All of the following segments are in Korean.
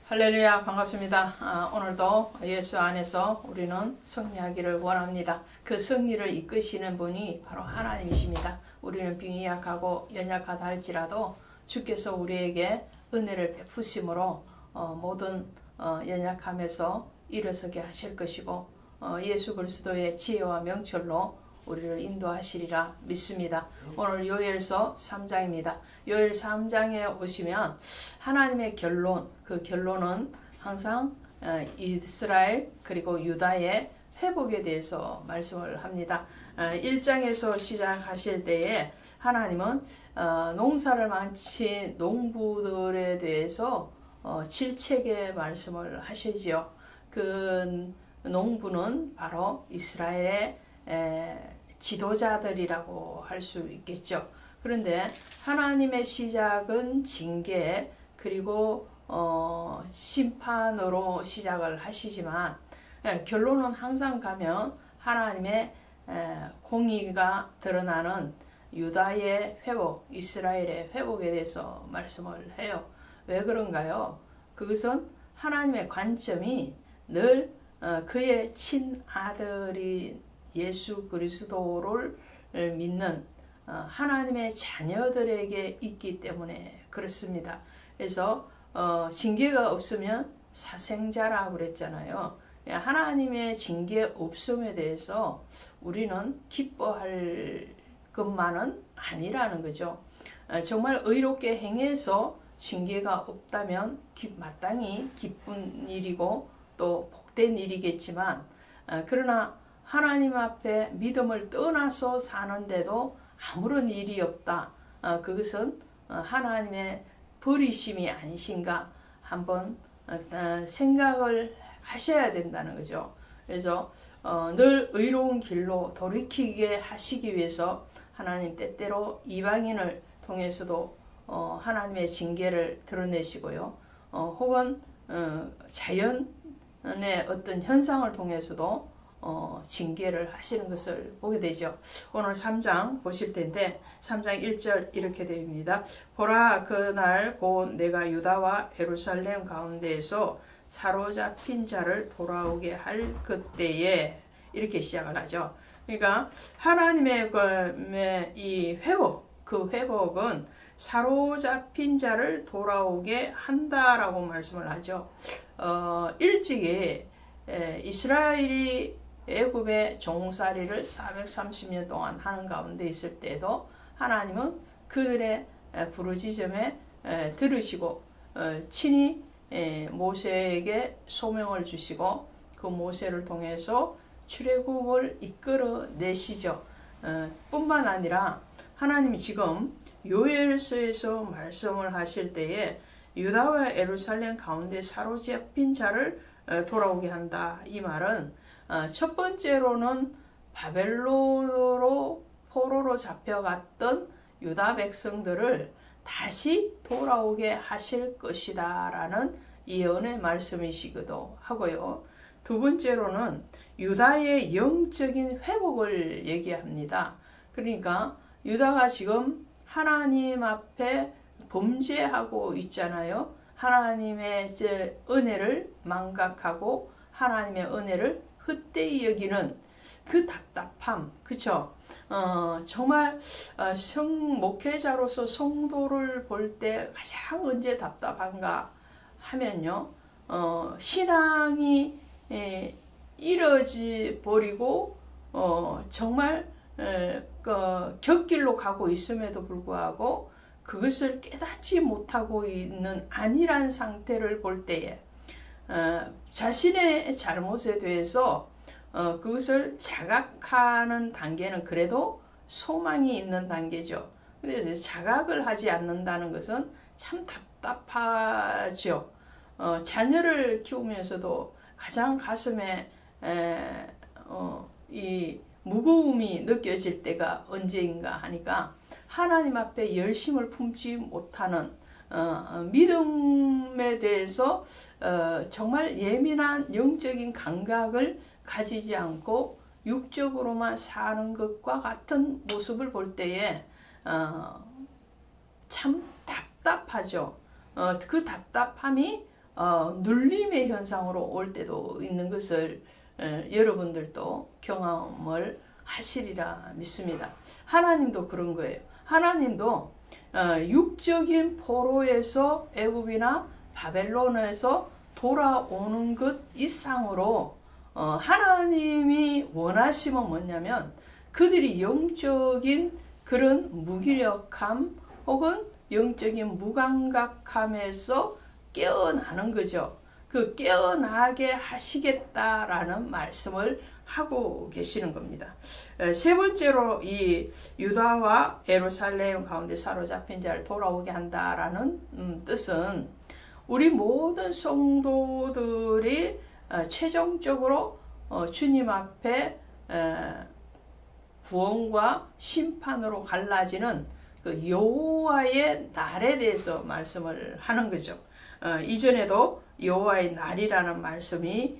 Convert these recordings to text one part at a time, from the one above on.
할렐루야, 반갑습니다. 오늘도 예수 안에서 우리는 승리하기를 원합니다. 그 승리를 이끄시는 분이 바로 하나님이십니다. 우리는 빙의약하고 연약하다 할지라도 주께서 우리에게 은혜를 베푸심으로 모든 연약함에서 일어서게 하실 것이고 예수 그리스도의 지혜와 명철로 우리를 인도하시리라 믿습니다. 오늘 요엘서 3장입니다. 요엘 3장에 오시면 하나님의 결론, 그 결론은 항상 이스라엘 그리고 유다의 회복에 대해서 말씀을 합니다. 1장에서 시작하실 때에 하나님은 농사를 마친 농부들에 대해서 7책의 말씀을 하시지요. 그 농부는 바로 이스라엘의 지도자들이라고 할 수 있겠죠. 그런데 하나님의 시작은 징계 그리고 심판으로 시작을 하시지만 결론은 항상 가면 하나님의 공의가 드러나는 유다의 회복, 이스라엘의 회복에 대해서 말씀을 해요. 왜 그런가요? 그것은 하나님의 관점이 늘 그의 친아들인 예수 그리스도를 믿는 하나님의 자녀들에게 있기 때문에 그렇습니다. 그래서 징계가 없으면 사생자라고 그랬잖아요. 하나님의 징계 없음에 대해서 우리는 기뻐할 것만은 아니라는 거죠. 정말 의롭게 행해서 징계가 없다면 마땅히 기쁜 일이고 또 복된 일이겠지만 그러나 하나님 앞에 믿음을 떠나서 사는데도 아무런 일이 없다. 그것은 하나님의 버리심이 아니신가 한번 생각을 하셔야 된다는 거죠. 그래서 늘 의로운 길로 돌이키게 하시기 위해서 하나님 때때로 이방인을 통해서도 하나님의 징계를 드러내시고요. 혹은 자연의 어떤 현상을 통해서도 징계를 하시는 것을 보게 되죠. 오늘 3장 보실 텐데 3장 1절 이렇게 됩니다. 보라, 그날 곧 내가 유다와 예루살렘 가운데에서 사로잡힌 자를 돌아오게 할 그때에, 이렇게 시작을 하죠. 그러니까 하나님의 이 회복, 그 회복은 사로잡힌 자를 돌아오게 한다라고 말씀을 하죠. 일찍이 이스라엘이 애굽의 종살이를 430년 동안 하는 가운데 있을 때도 하나님은 그들의 부르짖음에 들으시고 친히 모세에게 소명을 주시고 그 모세를 통해서 출애굽을 이끌어 내시죠. 뿐만 아니라 하나님이 지금 요엘서에서 말씀을 하실 때에 유다와 예루살렘 가운데 사로잡힌 자를 돌아오게 한다. 이 말은 첫 번째로는 바벨론으로 포로로 잡혀갔던 유다 백성들을 다시 돌아오게 하실 것이다 라는 예언의 말씀이시기도 하고요. 두 번째로는 유다의 영적인 회복을 얘기합니다. 그러니까 유다가 지금 하나님 앞에 범죄하고 있잖아요. 하나님의 은혜를 망각하고 하나님의 은혜를 헛되이 여기는 그 답답함, 그쵸? 정말 목회자로서 성도를 볼 때 가장 언제 답답한가 하면요, 신앙이 이뤄지 버리고 정말 곁길로 가고 있음에도 불구하고 그것을 깨닫지 못하고 있는 안일한 상태를 볼 때에 자신의 잘못에 대해서 그것을 자각하는 단계는 그래도 소망이 있는 단계죠. 근데 자각을 하지 않는다는 것은 참 답답하죠. 자녀를 키우면서도 가장 가슴에 이 무거움이 느껴질 때가 언제인가 하니까 하나님 앞에 열심을 품지 못하는 믿음에 대해서 정말 예민한 영적인 감각을 가지지 않고 육적으로만 사는 것과 같은 모습을 볼 때에 참 답답하죠. 그 답답함이 눌림의 현상으로 올 때도 있는 것을 여러분들도 경험을 하시리라 믿습니다. 하나님도 그런 거예요. 하나님도 육적인 포로에서 애굽이나 바벨론에서 돌아오는 것 이상으로 하나님이 원하심은 뭐냐면 그들이 영적인 그런 무기력함 혹은 영적인 무감각함에서 깨어나는 거죠. 그 깨어나게 하시겠다라는 말씀을 하고 계시는 겁니다. 세 번째로 이 유다와 예루살렘 가운데 사로잡힌 자를 돌아오게 한다라는 뜻은 우리 모든 성도들이 최종적으로 주님 앞에 구원과 심판으로 갈라지는 그 여호와의 날에 대해서 말씀을 하는 거죠. 이전에도 여호와의 날이라는 말씀이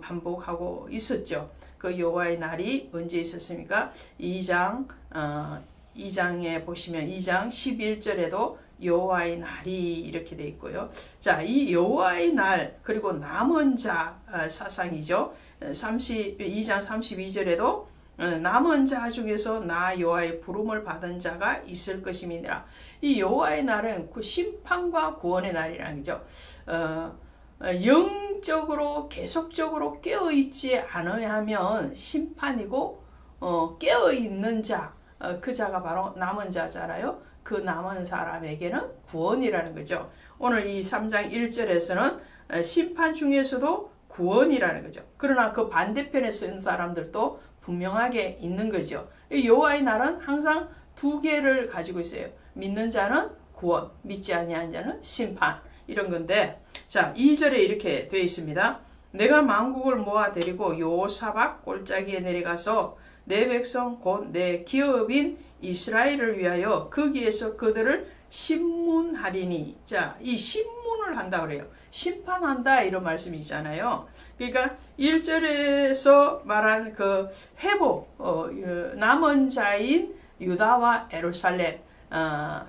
반복하고 있었죠. 그 여호와의 날이 언제 있었습니까? 2장에 보시면 2장 11절에도 여호와의 날이 이렇게 돼 있고요. 자, 이 여호와의 날 그리고 남은 자 사상이죠. 2장 32절에도 남은 자 중에서 나 여호와의 부름을 받은 자가 있을 것임이니라. 이 여호와의 날은 그 심판과 구원의 날이라는 거죠. 영적으로 계속적으로 깨어있지 않아야 하면 심판이고 깨어있는 자, 그 자가 바로 남은 자잖아요. 그 남은 사람에게는 구원이라는 거죠. 오늘 이 3장 1절에서는 심판 중에서도 구원이라는 거죠. 그러나 그 반대편에 쓴 사람들도 분명하게 있는 거죠. 여호와의 날은 항상 두 개를 가지고 있어요. 믿는 자는 구원, 믿지 아니한 자는 심판, 이런 건데, 자 2절에 이렇게 되어 있습니다. 내가 만국을 모아 데리고 요사박 골짜기에 내려가서 내 백성 곧 내 기업인 이스라엘을 위하여 거기에서 그들을 심문하리니. 자, 이 심문을 한다 그래요. 심판한다 이런 말씀이잖아요. 그러니까 1절에서 말한 그 회복, 남은 자인 유다와 예루살렘,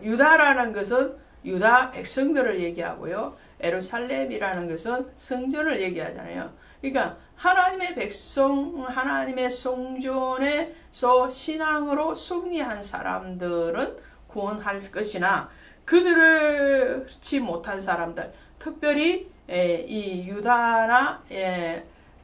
유다라는 것은 유다 백성들을 얘기하고요. 예루살렘이라는 것은 성전을 얘기하잖아요. 그러니까 하나님의 백성, 하나님의 성전에서 신앙으로 승리한 사람들은 구원할 것이나 그들을 치 못한 사람들, 특별히 이 유다나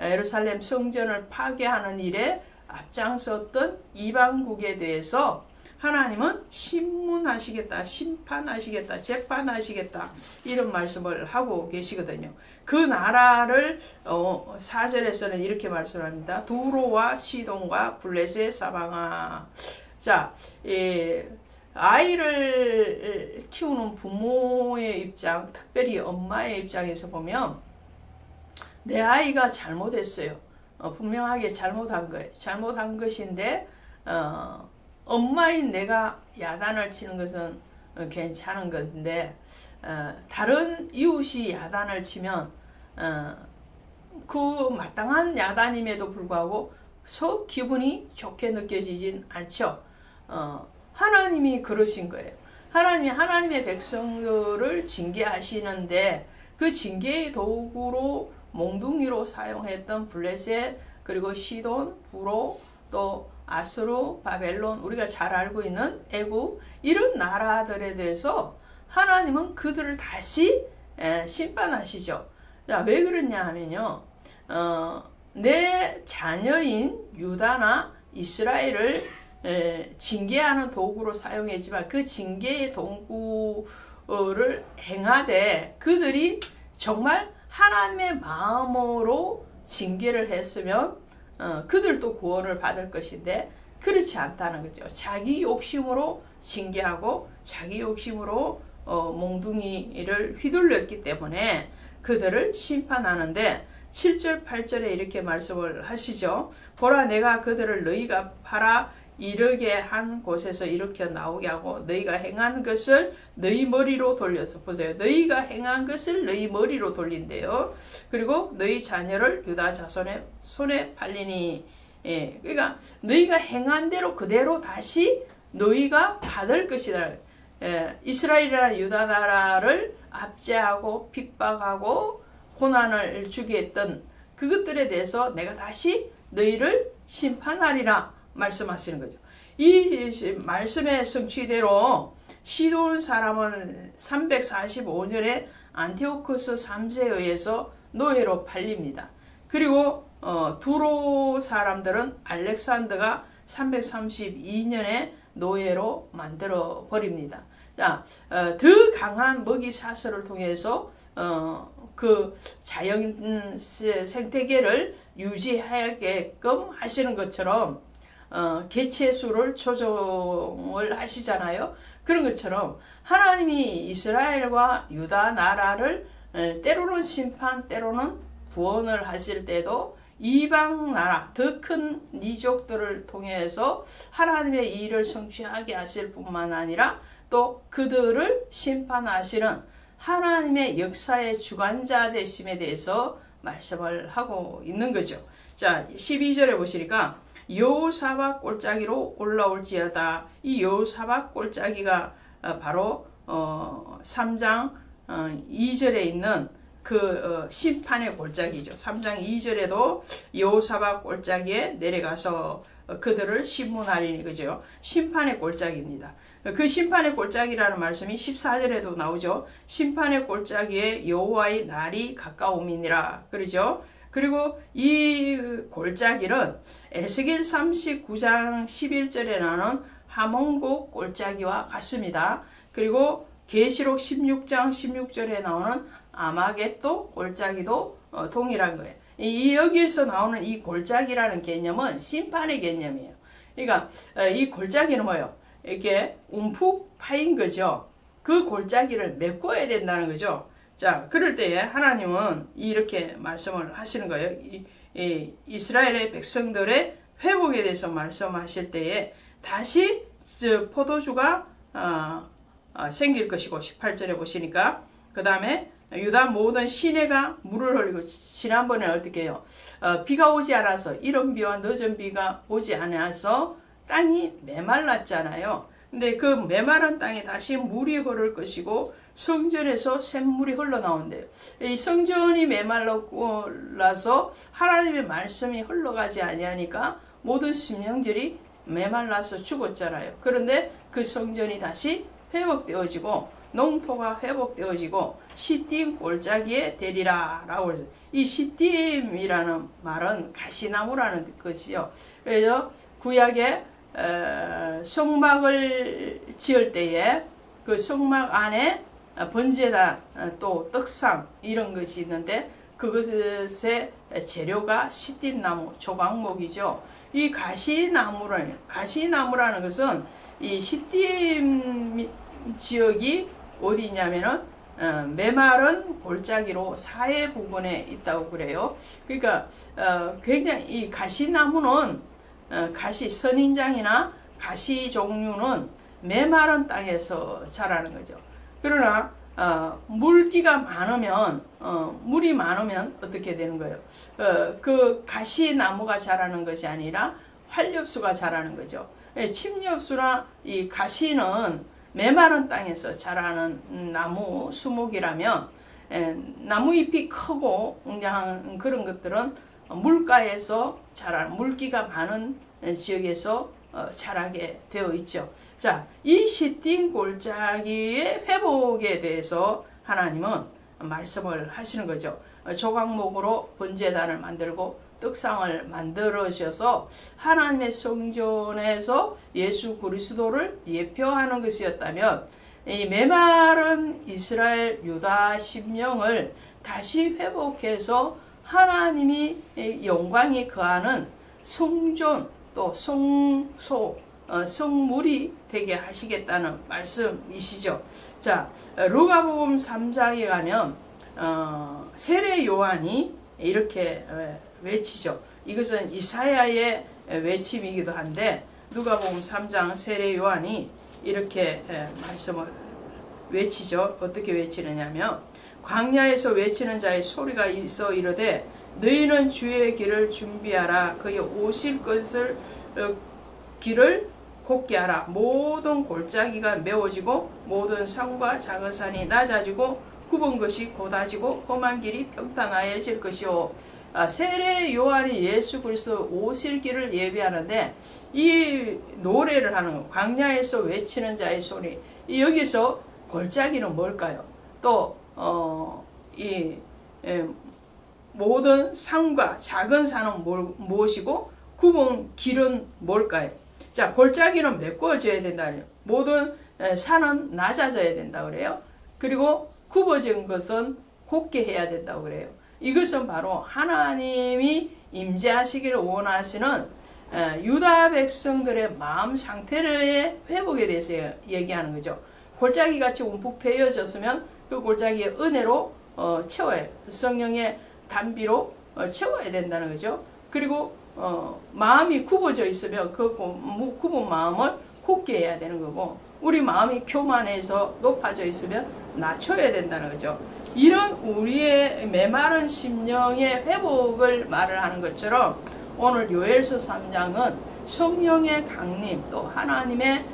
예루살렘 성전을 파괴하는 일에 앞장섰던 이방국에 대해서 하나님은 심문하시겠다, 심판하시겠다, 재판하시겠다 이런 말씀을 하고 계시거든요. 그 나라를 4절에서는 이렇게 말씀합니다. 두로와 시돈과 블레셋 사방아. 자, 아이를 키우는 부모의 입장, 특별히 엄마의 입장에서 보면 내 아이가 잘못했어요. 분명하게 잘못한 거예요. 잘못한 것인데 엄마인 내가 야단을 치는 것은 괜찮은 건데 다른 이웃이 야단을 치면 그 마땅한 야단임에도 불구하고 속 기분이 좋게 느껴지진 않죠. 하나님이 그러신 거예요. 하나님이 하나님의 백성들을 징계하시는데 그 징계의 도구로 몽둥이로 사용했던 블레셋, 그리고 시돈, 두로, 또 아수르, 바벨론, 우리가 잘 알고 있는 애굽, 이런 나라들에 대해서 하나님은 그들을 다시 심판하시죠. 자, 왜 그러냐 하면요, 내 자녀인 유다나 이스라엘을 징계하는 도구로 사용했지만 그 징계의 도구를 행하되 그들이 정말 하나님의 마음으로 징계를 했으면 그들도 구원을 받을 것인데 그렇지 않다는 거죠. 자기 욕심으로 징계하고 자기 욕심으로 몽둥이를 휘둘렀기 때문에 그들을 심판하는데 7절 8절에 이렇게 말씀을 하시죠. 보라, 내가 그들을 너희가 팔아 이르게 한 곳에서 일으켜 나오게 하고 너희가 행한 것을 너희 머리로 돌려서, 보세요, 너희가 행한 것을 너희 머리로 돌린대요. 그리고 너희 자녀를 유다 자손의 손에 팔리니. 그러니까 너희가 행한 대로 그대로 다시 너희가 받을 것이다. 이스라엘이나 유다 나라를 압제하고 핍박하고 고난을 주게 했던 그것들에 대해서 내가 다시 너희를 심판하리라 말씀하시는 거죠. 이 말씀의 성취대로 시돈 사람은 345년에 안티오코스 3세에 의해서 노예로 팔립니다. 그리고 두로 사람들은 알렉산더가 332년에 노예로 만들어 버립니다. 자, 더 강한 먹이 사슬을 통해서 그 자연 생태계를 유지하게끔 하시는 것처럼 개체 수를 조정을 하시잖아요. 그런 것처럼 하나님이 이스라엘과 유다 나라를 때로는 심판, 때로는 구원을 하실 때도 이방 나라, 더 큰 이족들을 통해서 하나님의 일을 성취하게 하실 뿐만 아니라 또 그들을 심판하시는 하나님의 역사의 주관자 되심에 대해서 말씀을 하고 있는 거죠. 자, 12절에 보시니까 여호사밧 골짜기로 올라올지어다. 이 여호사밧 골짜기가 바로 3장 2절에 있는 그 심판의 골짜기죠. 3장 2절에도 여호사밧 골짜기에 내려가서 그들을 심문하리니 그죠. 심판의 골짜기입니다. 그 심판의 골짜기라는 말씀이 14절에도 나오죠. 심판의 골짜기에 여호와의 날이 가까움이니라 그러죠. 그리고 이 골짜기는 에스겔 39장 11절에 나오는 하몬국 골짜기와 같습니다. 그리고 계시록 16장 16절에 나오는 아마겟도 골짜기도 동일한 거예요. 여기에서 나오는 이 골짜기라는 개념은 심판의 개념이에요. 그러니까 이 골짜기는 뭐예요? 이렇게 움푹 파인 거죠. 그 골짜기를 메꿔야 된다는 거죠. 자, 그럴 때에 하나님은 이렇게 말씀을 하시는 거예요. 이스라엘의 백성들의 회복에 대해서 말씀하실 때에 다시 포도주가 생길 것이고 18절에 보시니까 그 다음에 유다 모든 시내가 물을 흘리고 지난번에 어떻게 해요? 비가 오지 않아서 이른 비와 늦은 비가 오지 않아서 땅이 메말랐잖아요. 근데 그 메마른 땅에 다시 물이 흐를 것이고 성전에서 샘물이 흘러나온대요. 이 성전이 메말라서 하나님의 말씀이 흘러가지 아니하니까 모든 심령들이 메말라서 죽었잖아요. 그런데 그 성전이 다시 회복되어지고 농토가 회복되어지고 시딤 골짜기에 되리라 라고 해서 이 시딤이라는 말은 가시나무라는 것이죠. 그래서 구약에 성막을 지을 때에 그 성막 안에 번제단 또 떡상 이런 것이 있는데 그것의 재료가 시딤나무 조각목이죠. 이 가시나무라는 것은 이 시딤 지역이 어디 있냐면은 메마른 골짜기로 사해 부근에 있다고 그래요. 그러니까 굉장히 이 가시나무는 가시 선인장이나 가시 종류는 메마른 땅에서 자라는 거죠. 그러나 물기가 많으면 물이 많으면 어떻게 되는 거예요? 그 가시나무가 자라는 것이 아니라 활엽수가 자라는 거죠. 침엽수나 이 가시는 메마른 땅에서 자라는 나무 수목이라면 나무 잎이 크고 웅장한 그런 것들은 물가에서 자라는 물기가 많은 지역에서 자라게 되어 있죠. 자, 이 시딤 골짜기의 회복에 대해서 하나님은 말씀을 하시는 거죠. 조각목으로 번제단을 만들고 떡상을 만들어셔서 하나님의 성전에서 예수 그리스도를 예표하는 것이었다면 이 메마른 이스라엘 유다 심령을 다시 회복해서 하나님이 영광이 거하는 성전 또 성소 성물이 되게 하시겠다는 말씀이시죠. 자, 루가복음 3장에 가면 세례 요한이 이렇게 외치죠. 이것은 이사야의 외침이기도 한데 누가복음 3장 세례 요한이 이렇게 말씀을 외치죠. 어떻게 외치느냐면 광야에서 외치는 자의 소리가 있어 이르되 너희는 주의 길을 준비하라. 그의 오실 것을 길을 곱게 하라. 모든 골짜기가 메워지고 모든 산과 작은 산이 낮아지고 굽은 것이 곧아지고 험한 길이 평탄하여질 것이요. 세례 요한이 예수 그리스도 오실 길을 예비하는데 이 노래를 하는 거, 광야에서 외치는 자의 소리. 여기서 골짜기는 뭘까요? 또 모든 산과 작은 산은 무엇이고 굽은 길은 뭘까요? 자, 골짜기는 메꿔져야 된다. 모든 산은 낮아져야 된다 그래요. 그리고 굽어진 것은 곱게 해야 된다고 그래요. 이것은 바로 하나님이 임재하시기를 원하시는 유다 백성들의 마음 상태의 회복에 대해서 얘기하는 거죠. 골짜기 같이 움푹 패여졌으면 그 골짜기의 은혜로 채워야, 성령의 단비로 채워야 된다는 거죠. 그리고 마음이 굽어져 있으면 그 굽은 마음을 곱게 해야 되는 거고, 우리 마음이 교만해서 높아져 있으면 낮춰야 된다는 거죠. 이런 우리의 메마른 심령의 회복을 말을 하는 것처럼 오늘 요엘서 3장은 성령의 강림 또 하나님의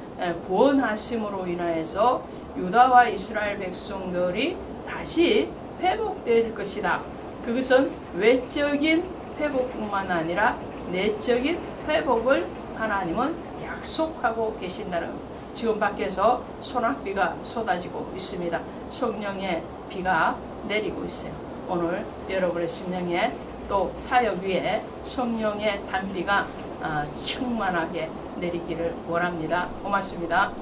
구원하심으로 인하여서 유다와 이스라엘 백성들이 다시 회복될 것이다. 그것은 외적인 회복뿐만 아니라 내적인 회복을 하나님은 약속하고 계신다는 것. 지금 밖에서 소낙비가 쏟아지고 있습니다. 성령의 비가 내리고 있어요. 오늘 여러분의 심령에 또 사역 위에 성령의 단비가 충만하게 내리기를 원합니다. 고맙습니다.